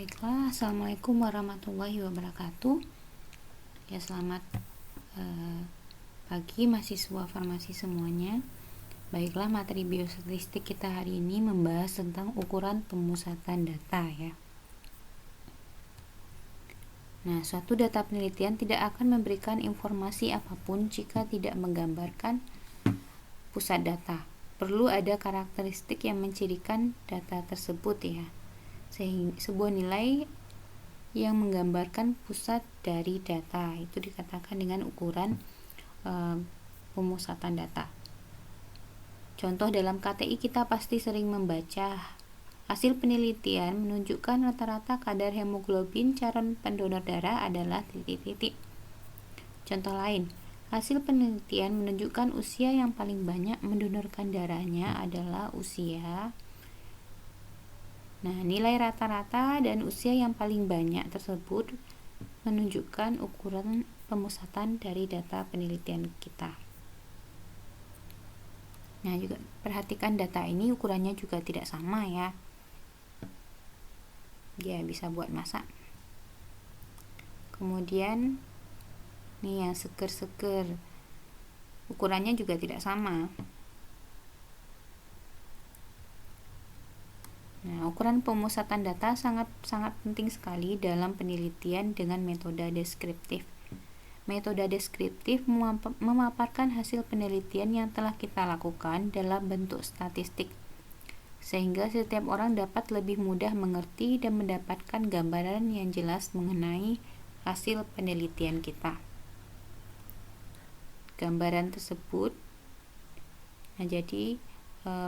Baiklah, Assalamualaikum warahmatullahi wabarakatuh. Ya, selamat pagi mahasiswa farmasi semuanya. Baiklah, materi biostatistik kita hari ini membahas tentang ukuran pemusatan data ya. Nah, suatu data penelitian tidak akan memberikan informasi apapun jika tidak menggambarkan pusat data. Perlu ada karakteristik yang mencirikan data tersebut ya. Sehingga sebuah nilai yang menggambarkan pusat dari data itu dikatakan dengan ukuran pemusatan data. Contoh dalam KTI kita pasti sering membaca hasil penelitian menunjukkan rata-rata kadar hemoglobin calon pendonor darah adalah titik-titik. Contoh lain, hasil penelitian menunjukkan usia yang paling banyak mendonorkan darahnya adalah usia. Nah, nilai rata-rata dan usia yang paling banyak tersebut menunjukkan ukuran pemusatan dari data penelitian kita. Nah, juga perhatikan data ini ukurannya juga tidak sama ya. Dia bisa buat masak. Kemudian nih yang seger-seger, ukurannya juga tidak sama. Nah, ukuran pemusatan data sangat penting sekali dalam penelitian dengan metode deskriptif. Metode deskriptif memaparkan hasil penelitian yang telah kita lakukan dalam bentuk statistik, sehingga setiap orang dapat lebih mudah mengerti dan mendapatkan gambaran yang jelas mengenai hasil penelitian kita. Gambaran tersebut, nah jadi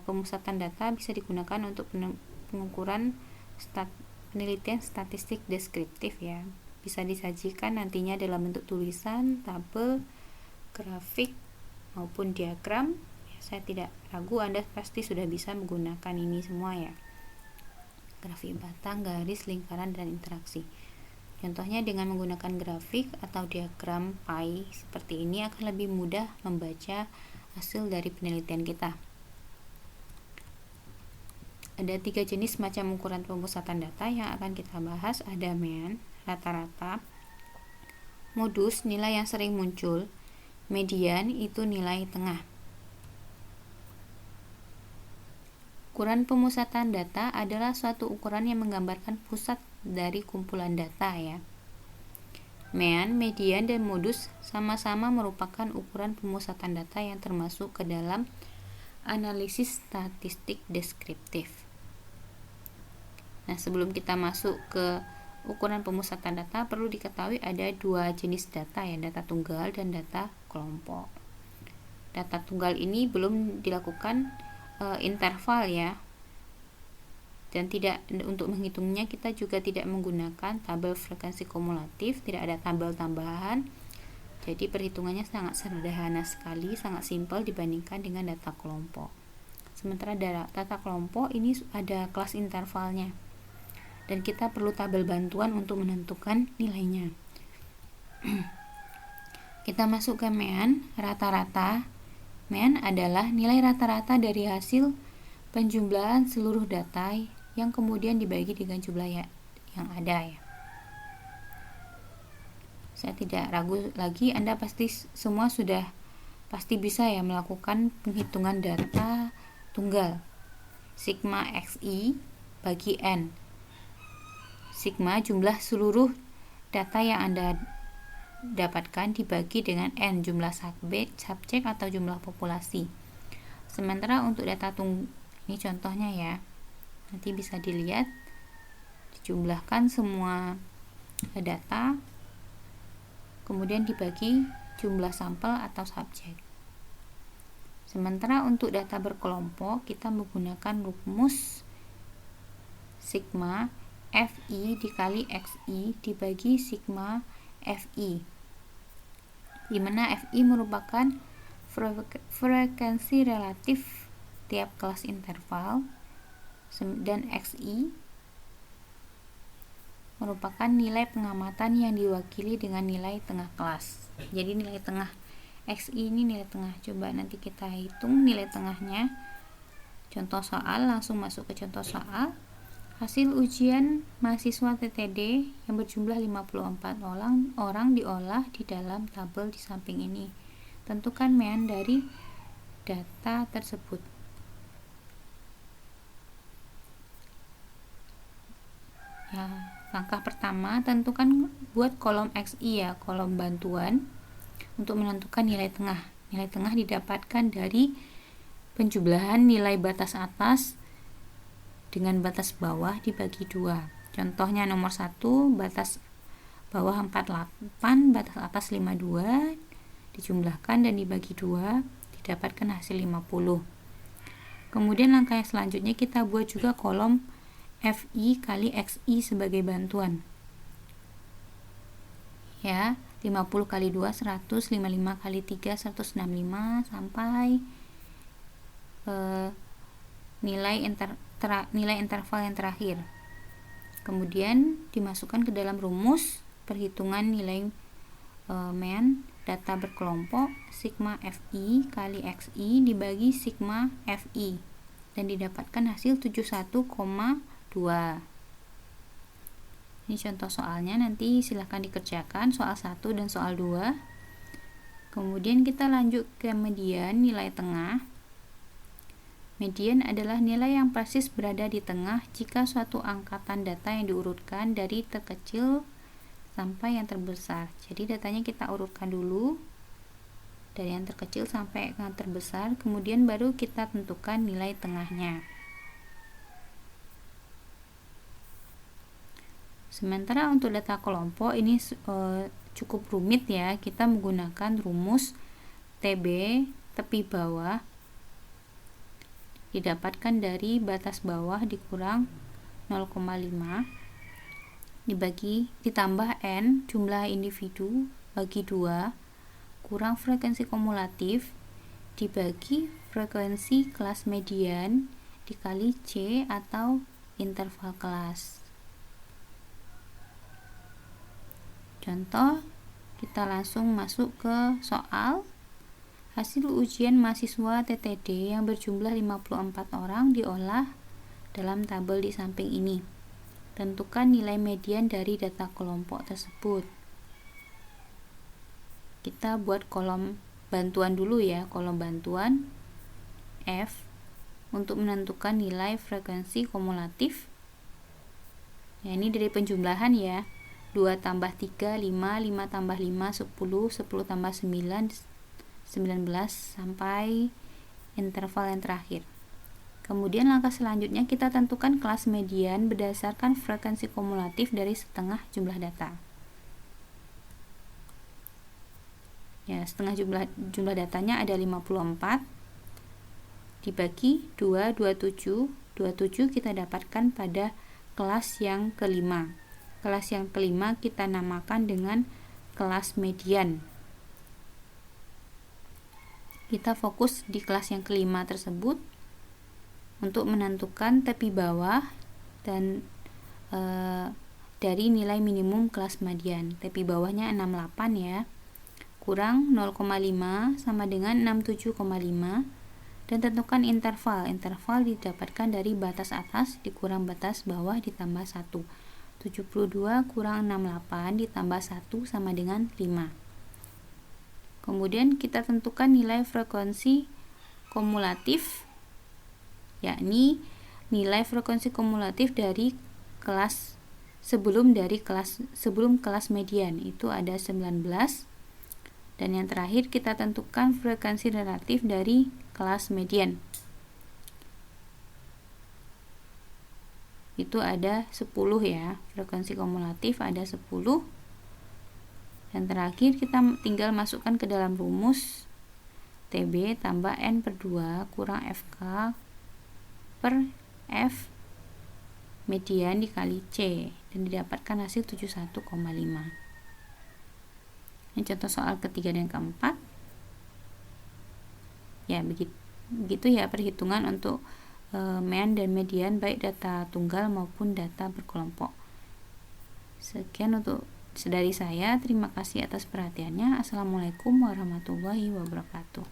pemusatan data bisa digunakan untuk pengukuran penelitian statistik deskriptif ya. Bisa disajikan nantinya dalam bentuk tulisan, tabel, grafik maupun diagram. Ya, saya tidak ragu Anda pasti sudah bisa menggunakan ini semua ya. Grafik batang, garis, lingkaran, dan interaksi. Contohnya dengan menggunakan grafik atau diagram pie seperti ini akan lebih mudah membaca hasil dari penelitian kita. Ada 3 jenis macam ukuran pemusatan data yang akan kita bahas. Ada mean, rata-rata, modus, nilai yang sering muncul, median, itu nilai tengah. Ukuran pemusatan data adalah suatu ukuran yang menggambarkan pusat dari kumpulan data ya. Mean, median, dan modus sama-sama merupakan ukuran pemusatan data yang termasuk ke dalam analisis statistik deskriptif. Nah, sebelum kita masuk ke ukuran pemusatan data, perlu diketahui ada 2 jenis data ya, data tunggal dan data kelompok. Data tunggal ini belum dilakukan interval ya, dan tidak untuk menghitungnya kita juga tidak menggunakan tabel frekuensi kumulatif, tidak ada tabel tambahan. Jadi perhitungannya sangat sederhana sekali, sangat simpel dibandingkan dengan data kelompok. Sementara data kelompok ini ada kelas intervalnya, dan kita perlu tabel bantuan untuk menentukan nilainya. Kita masuk ke mean, rata-rata. Mean adalah nilai rata-rata dari hasil penjumlahan seluruh data yang kemudian dibagi dengan jumlah yang ada ya. Saya tidak ragu lagi, Anda pasti semua sudah pasti bisa ya melakukan penghitungan data tunggal. Sigma xi bagi n. Sigma jumlah seluruh data yang Anda dapatkan dibagi dengan n, jumlah subjek atau jumlah populasi. Sementara untuk data ini contohnya ya, nanti bisa dilihat dijumlahkan semua data kemudian dibagi jumlah sampel atau subjek. Sementara untuk data berkelompok kita menggunakan rumus sigma fi dikali xi dibagi sigma fi, di mana fi merupakan frekuensi relatif tiap kelas interval dan xi merupakan nilai pengamatan yang diwakili dengan nilai tengah kelas. Jadi nilai tengah xi ini nilai tengah. Coba nanti kita hitung nilai tengahnya. Contoh soal, langsung masuk ke contoh soal. Hasil ujian mahasiswa TTD yang berjumlah 54 orang diolah di dalam tabel di samping ini. Tentukan mean dari data tersebut. Ya, langkah pertama, tentukan buat kolom XI ya, kolom bantuan untuk menentukan nilai tengah. Nilai tengah didapatkan dari penjumlahan nilai batas atas dengan batas bawah dibagi 2. Contohnya nomor 1, batas bawah 48, batas atas 52, dijumlahkan dan dibagi 2, didapatkan hasil 50. Kemudian langkah yang selanjutnya kita buat juga kolom FI kali XI sebagai bantuan. Ya, 50 kali 2 100, 55 kali 3 165 sampai nilai interval yang terakhir. Kemudian dimasukkan ke dalam rumus perhitungan nilai mean data berkelompok sigma FI kali XI dibagi sigma FI dan didapatkan hasil 71,2. Ini contoh soalnya, nanti silahkan dikerjakan soal 1 dan soal 2. Kemudian kita lanjut ke median, nilai tengah. Median adalah nilai yang persis berada di tengah jika suatu angkatan data yang diurutkan dari terkecil sampai yang terbesar. Jadi datanya kita urutkan dulu dari yang terkecil sampai yang terbesar, kemudian baru kita tentukan nilai tengahnya. Sementara untuk data kelompok ini cukup rumit ya, kita menggunakan rumus TB tepi bawah didapatkan dari batas bawah dikurang 0,5 ditambah N jumlah individu bagi 2 kurang frekuensi kumulatif dibagi frekuensi kelas median dikali C atau interval kelas. Contoh, kita langsung masuk ke soal. Hasil ujian mahasiswa TTD yang berjumlah 54 orang diolah dalam tabel di samping ini. Tentukan nilai median dari data kelompok tersebut. Kita buat kolom bantuan dulu ya, kolom bantuan F untuk menentukan nilai frekuensi kumulatif. Ya, ini dari penjumlahan ya. 2 tambah 3, 5, 5 tambah 5, 10, 10 tambah 9, 19 sampai interval yang terakhir. Kemudian langkah selanjutnya kita tentukan kelas median berdasarkan frekuensi kumulatif dari setengah jumlah data. Ya, setengah jumlah datanya ada 54 dibagi 2, 27. 27 kita dapatkan pada kelas yang kelima. Kelas yang kelima kita namakan dengan kelas median. Kita fokus di kelas yang kelima tersebut untuk menentukan tepi bawah dan dari nilai minimum kelas median. Tepi bawahnya 68 ya, kurang 0,5 sama dengan 67,5, dan tentukan interval. Interval didapatkan dari batas atas dikurang batas bawah ditambah 1. 72 kurang 68 ditambah 1 sama dengan 5. Kemudian kita tentukan nilai frekuensi kumulatif, yakni nilai frekuensi kumulatif dari kelas sebelum kelas median itu ada 19, dan yang terakhir kita tentukan frekuensi relatif dari kelas median itu ada 10 ya, frekuensi kumulatif ada 10. Dan terakhir kita tinggal masukkan ke dalam rumus TB tambah N per 2 kurang FK per F median dikali C dan didapatkan hasil 71,5. Ini contoh soal ketiga dan keempat. Ya, begitu ya perhitungan untuk mean dan median baik data tunggal maupun data berkelompok. Sekian untuk dari saya, terima kasih atas perhatiannya. Assalamualaikum warahmatullahi wabarakatuh.